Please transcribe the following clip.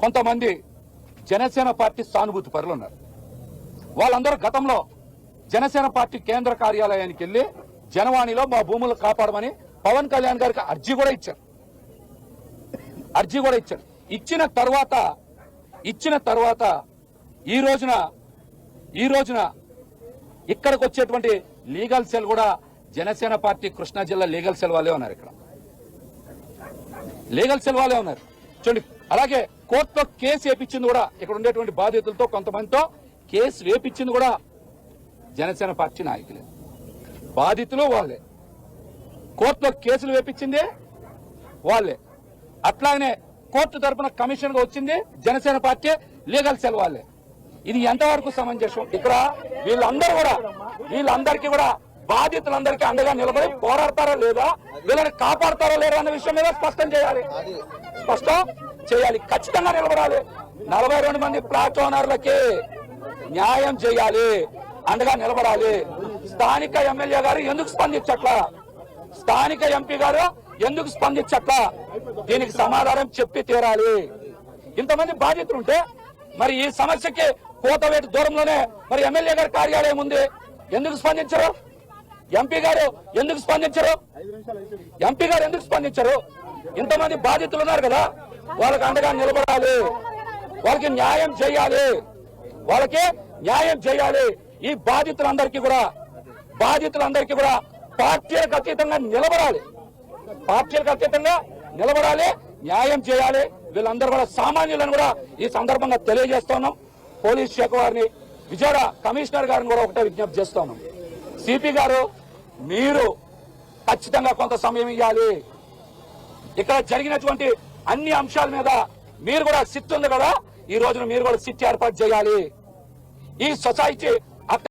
కొంతమంది జనసేన పార్టీ సానుభూతి పరులు ఉన్నారు. వాళ్ళందరూ గతంలో జనసేన పార్టీ కేంద్ర కార్యాలయానికి వెళ్లి జనవాణిలో మా భూములు కాపాడమని పవన్ కళ్యాణ్ గారికి అర్జీ కూడా ఇచ్చారు. ఇచ్చిన తర్వాత ఈ రోజున ఇక్కడికి వచ్చేటువంటి లీగల్ సెల్ కూడా జనసేన పార్టీ కృష్ణా జిల్లా లీగల్ సెల్ వాళ్ళే ఉన్నారు. ఇక్కడ లీగల్ సెల్ వాళ్ళే ఉన్నారు చూడండి. అలాగే కోర్టులో కేసు వేపించింది కూడా ఇక్కడ ఉండేటువంటి బాధితులతో కొంతమందితో కేసు వేపించింది కూడా జనసేన పార్టీ నాయకులే, బాధితులు వాళ్ళే, కోర్టులో కేసులు వేపించింది వాళ్ళే. అట్లాగనే కోర్టు తరఫున కమిషన్ గా వచ్చింది జనసేన పార్టీ లీగల్ సెల్ వాళ్ళే. ఇది ఎంతవరకు సమంజసం? ఇక్కడ వీళ్ళందరికీ కూడా బాధితులందరికీ అండగా నిలబడి పోరాడతారా లేదా, వీళ్ళని కాపాడతారా లేదా అన్న విషయం మీద స్పష్టం చేయాలి, ఖచ్చితంగా నిలబడాలి. 42 మంది ప్లాట్ ఓనర్లకి న్యాయం చేయాలి, అండగా నిలబడాలి. స్థానిక ఎమ్మెల్యే గారు ఎందుకు స్పందించట్లా, స్థానిక ఎంపీ గారు ఎందుకు స్పందించట్లా, దీనికి సమాధానం చెప్పి తీరాలి. ఇంతమంది బాధితులుంటే మరి ఈ సమస్యకి కోతవేటు దూరంలోనే మరి ఎమ్మెల్యే గారి కార్యాలయం ఉంది, ఎందుకు స్పందించరు? ఎంపీ గారు ఎందుకు స్పందించరు? ఇంతమంది బాధితులు ఉన్నారు కదా, వాళ్ళకి అండగా నిలబడాలి, వాళ్ళకి న్యాయం చేయాలి. ఈ బాధితులందరికీ కూడా పార్టీలకు అతీతంగా నిలబడాలి, న్యాయం చేయాలి. వీళ్ళందరూ కూడా సామాన్యులను కూడా ఈ సందర్భంగా తెలియజేస్తున్నాం. పోలీస్ శాఖ వారిని, విజయవాడ కమిషనర్ గారిని కూడా ఒకటే విజ్ఞప్తి చేస్తున్నాం. సిపి గారు, మీరు ఖచ్చితంగా కొంత సమయం ఇవ్వాలి. ఇక్కడ జరిగినటువంటి అన్ని అంశాల మీద మీరు కూడా సిట్ ఉంది కదా, ఈ రోజున మీరు కూడా సిట్ ఏర్పాటు చేయాలి. ఈ సొసైటీ